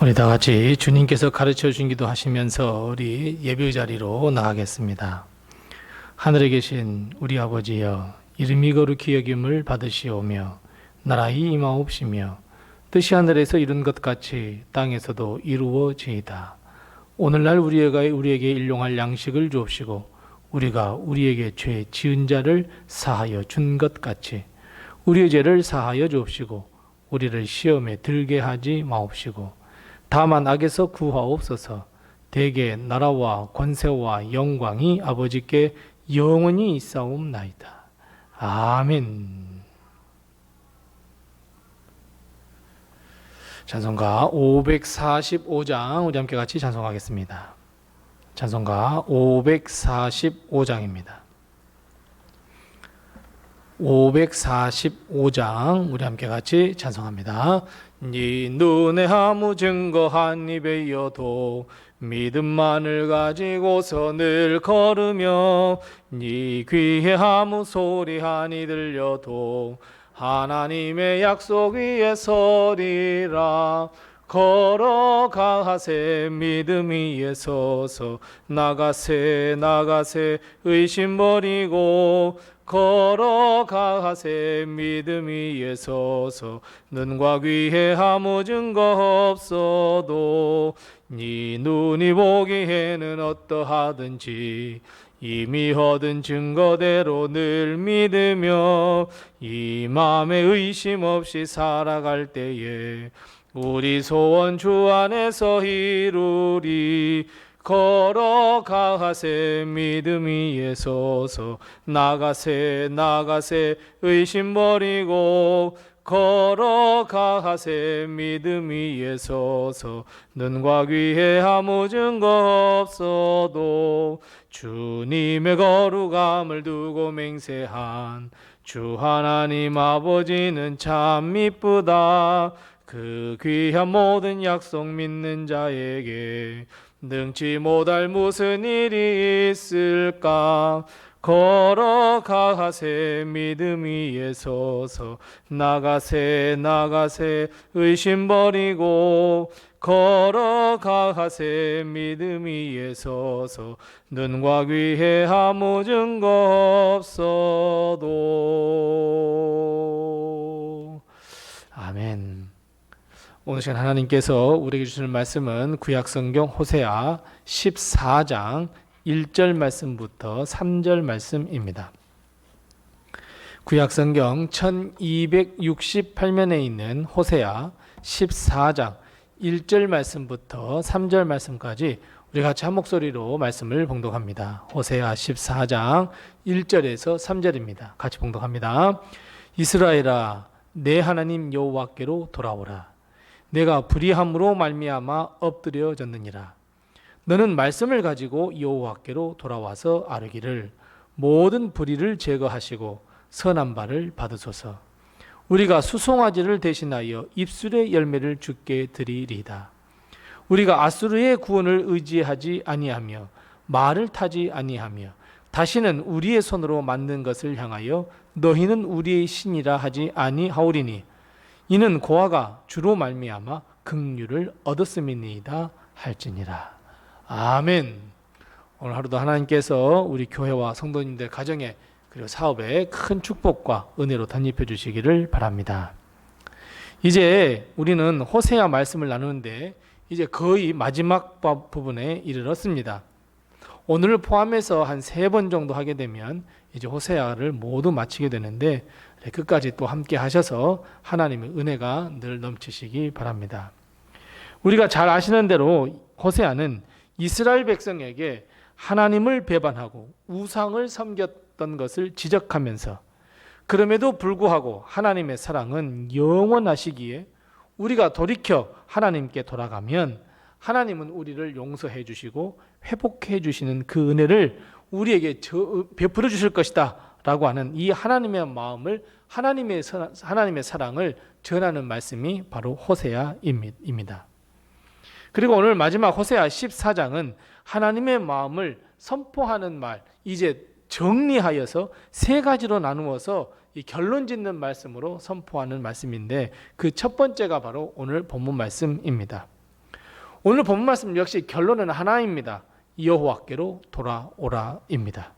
우리 다 같이 주님께서 가르쳐 주신 기도 하시면서 우리 예배 자리로 나가겠습니다. 하늘에 계신 우리 아버지여, 이름이 거룩히 여김을 받으시오며 나라의 임하옵시며 뜻이 하늘에서 이룬 것 같이 땅에서도 이루어지이다. 오늘날 우리에게 일용할 양식을 주옵시고 우리가 우리에게 죄 지은 자를 사하여 준 것 같이 우리의 죄를 사하여 주옵시고 우리를 시험에 들게 하지 마옵시고 다만 악에서 구하옵소서. 대개 나라와 권세와 영광이 아버지께 영원히 있사옵나이다. 아멘. 찬송가 545장 우리 함께 같이 찬송하겠습니다. 찬송가 545장입니다. 545장 우리 함께 같이 찬송합니다. 네 눈에 아무 증거 한 입에여도 믿음만을 가지고서 늘 걸으며 네 귀에 아무 소리 한이 들려도 하나님의 약속 위에 서리라. 걸어가세 믿음 위에 서서 나가세 의심 버리고 걸어가세 믿음 위에 서서 눈과 귀에 아무 증거 없어도 네 눈이 보기에는 어떠하든지 이미 얻은 증거대로 늘 믿으며 이 마음에 의심 없이 살아갈 때에 우리 소원 주 안에서 이루리. 걸어가세 믿음 위에 서서 나가세 의심 버리고 걸어가세 믿음 위에 서서 눈과 귀에 아무 증거 없어도 주님의 거룩함을 두고 맹세한 주 하나님 아버지는 참 이쁘다. 그 귀한 모든 약속 믿는 자에게 능치 못할 무슨 일이 있을까. 걸어가세 믿음 위에 서서 나가세 의심 버리고 걸어가세 믿음 위에 서서 눈과 귀에 아무 증거 없어도. 아멘. 오늘 시간 하나님께서 우리에게 주시는 말씀은 구약성경 호세아 14장 1절 말씀부터 3절 말씀입니다. 구약성경 1268면에 있는 호세아 14장 1절 말씀부터 3절 말씀까지 우리 같이 한 목소리로 말씀을 봉독합니다. 호세아 14장 1절에서 3절입니다. 같이 봉독합니다. 이스라엘아, 내 하나님 여호와께로 돌아오라. 내가 불의함으로 말미암아 엎드려졌느니라. 너는 말씀을 가지고 여호와께로 돌아와서 아뢰기를 모든 불의를 제거하시고 선한 바를 받으소서. 우리가 수송아지를 대신하여 입술의 열매를 주께 드리리이다. 우리가 아수르의 구원을 의지하지 아니하며 말을 타지 아니하며 다시는 우리의 손으로 만든 것을 향하여 너희는 우리의 신이라 하지 아니하오리니 이는 고아가 주로 말미암아 긍휼을 얻었음이니이다 할지니라. 아멘. 오늘 하루도 하나님께서 우리 교회와 성도님들 가정에 그리고 사업에 큰 축복과 은혜로 덧입혀 주시기를 바랍니다. 이제 우리는 호세아 말씀을 나누는데 이제 거의 마지막 부분에 이르렀습니다. 오늘을 포함해서 한 3번 정도 하게 되면 이제 호세아를 모두 마치게 되는데 끝까지 또 함께 하셔서 하나님의 은혜가 늘 넘치시기 바랍니다. 우리가 잘 아시는 대로 호세아는 이스라엘 백성에게 하나님을 배반하고 우상을 섬겼던 것을 지적하면서 그럼에도 불구하고 하나님의 사랑은 영원하시기에 우리가 돌이켜 하나님께 돌아가면 하나님은 우리를 용서해 주시고 회복해 주시는 그 은혜를 우리에게 베풀어 주실 것이다 라고 하는 이 하나님의 마음을 하나님의 사랑을 전하는 말씀이 바로 호세아입니다. 그리고 오늘 마지막 호세아 14장은 하나님의 마음을 선포하는 말, 이제 정리하여서 3가지로 나누어서 이 결론 짓는 말씀으로 선포하는 말씀인데 그 첫 번째가 바로 오늘 본문 말씀입니다. 오늘 본문 말씀 역시 결론은 하나입니다. 여호와께로 돌아오라입니다.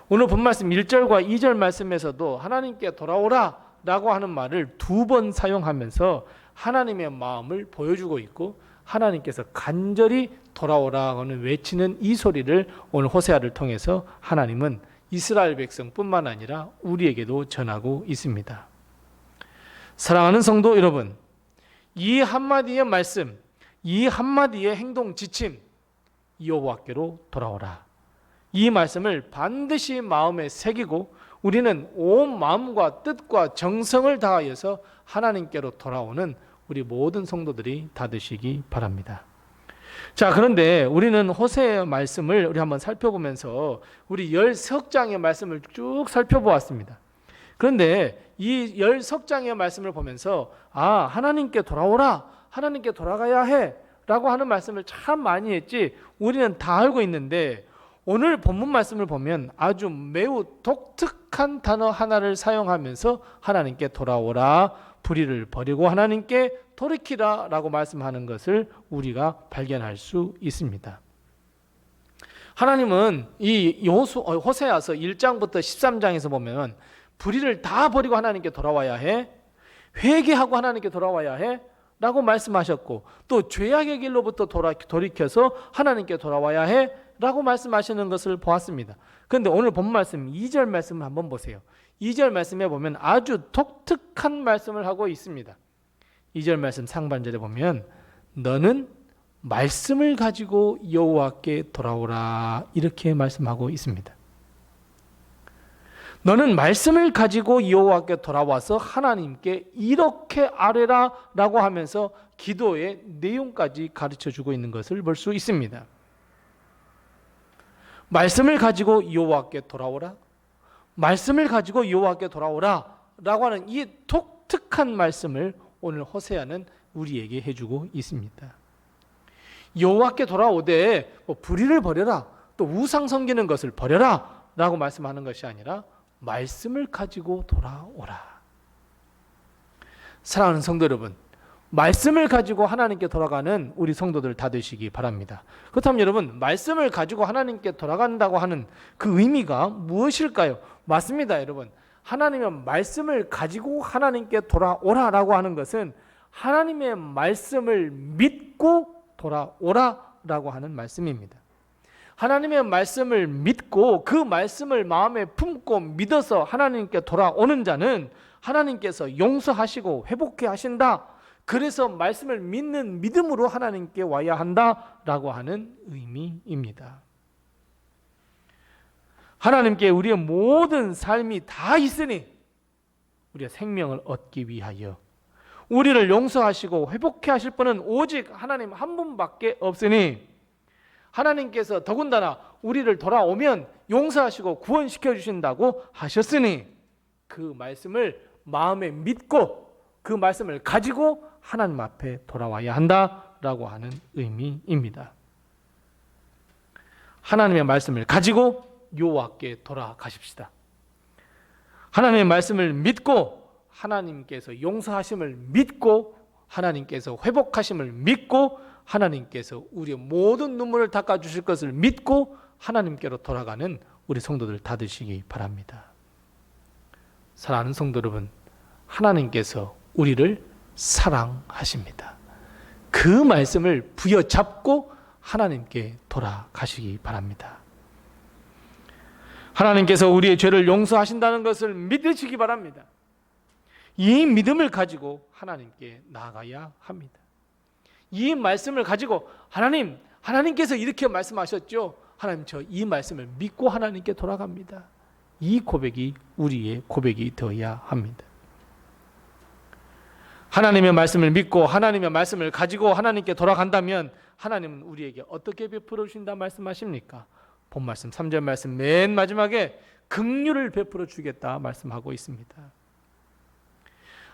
오늘 본문 말씀 1절과 2절 말씀에서도 하나님께 돌아오라 라고 하는 말을 2번 사용하면서 하나님의 마음을 보여주고 있고, 하나님께서 간절히 돌아오라고는 외치는 이 소리를 오늘 호세아를 통해서 하나님은 이스라엘 백성뿐만 아니라 우리에게도 전하고 있습니다. 사랑하는 성도 여러분, 이 한마디의 말씀, 이 한마디의 행동 지침, 여호와께로 돌아오라, 이 말씀을 반드시 마음에 새기고 우리는 온 마음과 뜻과 정성을 다하여서 하나님께로 돌아오는 우리 모든 성도들이 다 되시기 바랍니다. 자, 그런데 우리는 호세의 말씀을 우리 한번 살펴보면서 우리 10석장의 말씀을 쭉 살펴보았습니다. 그런데 이 10석장의 말씀을 보면서 하나님께 돌아오라, 하나님께 돌아가야 해 라고 하는 말씀을 참 많이 했지 우리는 다 알고 있는데, 오늘 본문 말씀을 보면 아주 매우 독특한 단어 하나를 사용하면서 하나님께 돌아오라, 불의를 버리고 하나님께 돌이키라 라고 말씀하는 것을 우리가 발견할 수 있습니다. 하나님은 이 호세아서 1장부터 13장에서 보면 불의를 다 버리고 하나님께 돌아와야 해, 회개하고 하나님께 돌아와야 해 라고 말씀하셨고, 또 죄악의 길로부터 돌이켜서 하나님께 돌아와야 해 라고 말씀하시는 것을 보았습니다. 그런데 오늘 본 말씀 2절 말씀을 한번 보세요. 2절 말씀에 보면 아주 독특한 말씀을 하고 있습니다. 2절 말씀 상반절에 보면 너는 말씀을 가지고 여호와께 돌아오라, 이렇게 말씀하고 있습니다. 너는 말씀을 가지고 여호와께 돌아와서 하나님께 이렇게 아뢰라 라고 하면서 기도의 내용까지 가르쳐주고 있는 것을 볼 수 있습니다. 말씀을 가지고 여호와께 돌아오라, 말씀을 가지고 여호와께 돌아오라 라고 하는 이 독특한 말씀을 오늘 호세아는 우리에게 해주고 있습니다. 여호와께 돌아오되 불의를 버려라, 또 우상 섬기는 것을 버려라 라고 말씀하는 것이 아니라 말씀을 가지고 돌아오라. 사랑하는 성도 여러분, 말씀을 가지고 하나님께 돌아가는 우리 성도들 다 되시기 바랍니다. 그렇다면 여러분, 말씀을 가지고 하나님께 돌아간다고 하는 그 의미가 무엇일까요? 맞습니다, 여러분. 하나님의 말씀을 가지고 하나님께 돌아오라라고 하는 것은 하나님의 말씀을 믿고 돌아오라라고 하는 말씀입니다. 하나님의 말씀을 믿고 그 말씀을 마음에 품고 믿어서 하나님께 돌아오는 자는 하나님께서 용서하시고 회복해 하신다. 그래서 말씀을 믿는 믿음으로 하나님께 와야 한다라고 하는 의미입니다. 하나님께 우리의 모든 삶이 다 있으니 우리의 생명을 얻기 위하여 우리를 용서하시고 회복해 하실 분은 오직 하나님 한 분밖에 없으니, 하나님께서 더군다나 우리를 돌아오면 용서하시고 구원시켜 주신다고 하셨으니 그 말씀을 마음에 믿고 그 말씀을 가지고 하나님 앞에 돌아와야 한다라고 하는 의미입니다. 하나님의 말씀을 가지고 여호와께 돌아가십시다. 하나님의 말씀을 믿고 하나님께서 용서하심을 믿고 하나님께서 회복하심을 믿고 하나님께서 우리의 모든 눈물을 닦아주실 것을 믿고 하나님께로 돌아가는 우리 성도들 다 되시기 바랍니다. 사랑하는 성도 여러분, 하나님께서 우리를 사랑하십니다. 그 말씀을 부여잡고 하나님께 돌아가시기 바랍니다. 하나님께서 우리의 죄를 용서하신다는 것을 믿으시기 바랍니다. 이 믿음을 가지고 하나님께 나아가야 합니다. 이 말씀을 가지고 하나님께서 이렇게 말씀하셨죠. 하나님, 저 이 말씀을 믿고 하나님께 돌아갑니다. 이 고백이 우리의 고백이 되어야 합니다. 하나님의 말씀을 믿고 하나님의 말씀을 가지고 하나님께 돌아간다면 하나님은 우리에게 어떻게 베풀어 주신다 말씀하십니까? 본 말씀 3절 말씀 맨 마지막에 긍휼을 베풀어 주겠다 말씀하고 있습니다.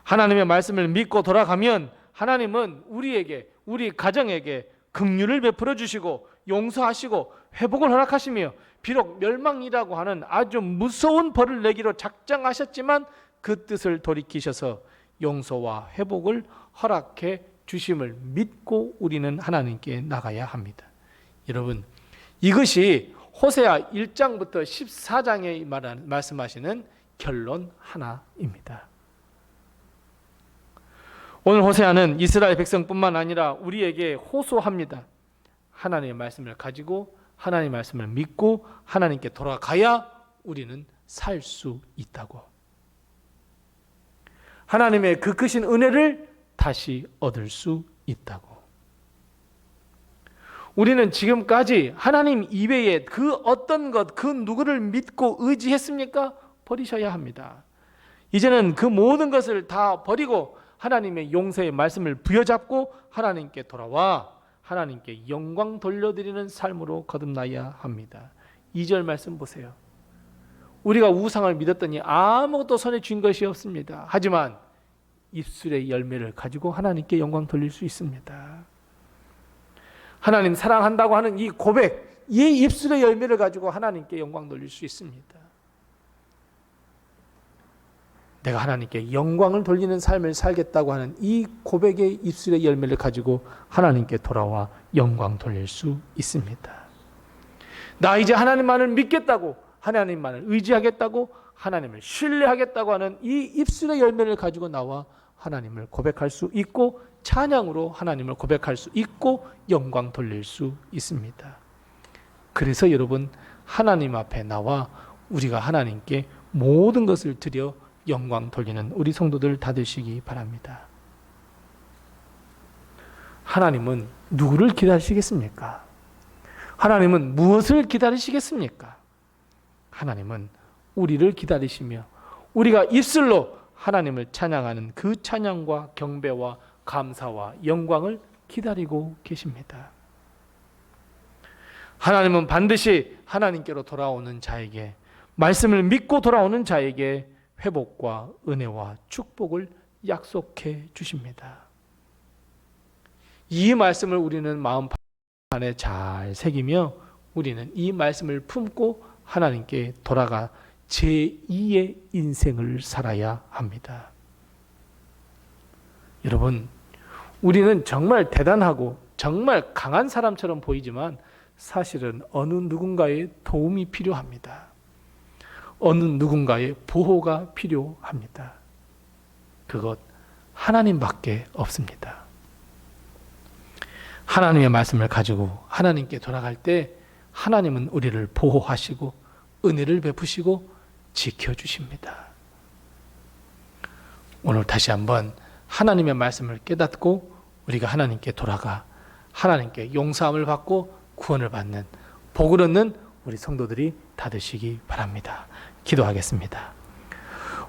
하나님의 말씀을 믿고 돌아가면 하나님은 우리에게, 우리 가정에게 긍휼을 베풀어 주시고 용서하시고 회복을 허락하시며, 비록 멸망이라고 하는 아주 무서운 벌을 내기로 작정하셨지만 그 뜻을 돌이키셔서 용서와 회복을 허락해 주심을 믿고 우리는 하나님께 나가야 합니다. 여러분, 이것이 호세아 1장부터 14장에 말씀하시는 결론 하나입니다. 오늘 호세아는 이스라엘 백성뿐만 아니라 우리에게 호소합니다. 하나님의 말씀을 가지고 하나님의 말씀을 믿고 하나님께 돌아가야 우리는 살 수 있다고. 하나님의 그 크신 은혜를 다시 얻을 수 있다고. 우리는 지금까지 하나님 이외에 그 어떤 것, 그 누구를 믿고 의지했습니까? 버리셔야 합니다. 이제는 그 모든 것을 다 버리고 하나님의 용서의 말씀을 부여잡고 하나님께 돌아와 하나님께 영광 돌려드리는 삶으로 거듭나야 합니다. 2절 말씀 보세요. 우리가 우상을 믿었더니 아무것도 손에 쥔 것이 없습니다. 하지만 입술의 열매를 가지고 하나님께 영광 돌릴 수 있습니다. 하나님 사랑한다고 하는 이 고백, 이 입술의 열매를 가지고 하나님께 영광 돌릴 수 있습니다. 내가 하나님께 영광을 돌리는 삶을 살겠다고 하는 이 고백의 입술의 열매를 가지고 하나님께 돌아와 영광 돌릴 수 있습니다. 나 이제 하나님만을 믿겠다고, 하나님만을 의지하겠다고, 하나님을 신뢰하겠다고 하는 이 입술의 열매를 가지고 나와 하나님을 고백할 수 있고 찬양으로 하나님을 고백할 수 있고 영광 돌릴 수 있습니다. 그래서 여러분, 하나님 앞에 나와 우리가 하나님께 모든 것을 드려 영광 돌리는 우리 성도들 다 되시기 바랍니다. 하나님은 누구를 기다리시겠습니까? 하나님은 무엇을 기다리시겠습니까? 하나님은 우리를 기다리시며 우리가 입술로 하나님을 찬양하는 그 찬양과 경배와 감사와 영광을 기다리고 계십니다. 하나님은 반드시 하나님께로 돌아오는 자에게, 말씀을 믿고 돌아오는 자에게 회복과 은혜와 축복을 약속해 주십니다. 이 말씀을 우리는 마음판에 잘 새기며 우리는 이 말씀을 품고 하나님께 돌아가 제2의 인생을 살아야 합니다. 여러분, 우리는 정말 대단하고 정말 강한 사람처럼 보이지만 사실은 어느 누군가의 도움이 필요합니다. 어느 누군가의 보호가 필요합니다. 그것 하나님밖에 없습니다. 하나님의 말씀을 가지고 하나님께 돌아갈 때 하나님은 우리를 보호하시고 은혜를 베푸시고 지켜주십니다. 오늘 다시 한번 하나님의 말씀을 깨닫고 우리가 하나님께 돌아가 하나님께 용서함을 받고 구원을 받는, 복을 얻는 우리 성도들이 다 되시기 바랍니다. 기도하겠습니다.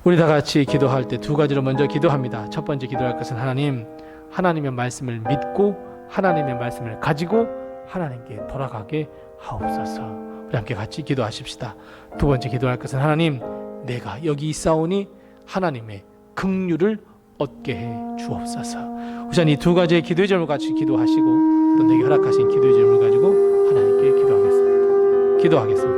우리 다 같이 기도할 때 두 가지로 먼저 기도합니다. 첫 번째 기도할 것은 하나님의 말씀을 믿고 하나님의 말씀을 가지고 하나님께 돌아가게 하옵소서. 우리 함께 같이 기도하십시다. 두 번째 기도할 것은 하나님, 내가 여기 있사오니 하나님의 긍휼을 얻게 해 주옵소서. 우선 이 두 가지의 기도의 제목을 같이 기도하시고 또 내게 허락하신 기도의 제목을 가지고 하나님께 기도하겠습니다.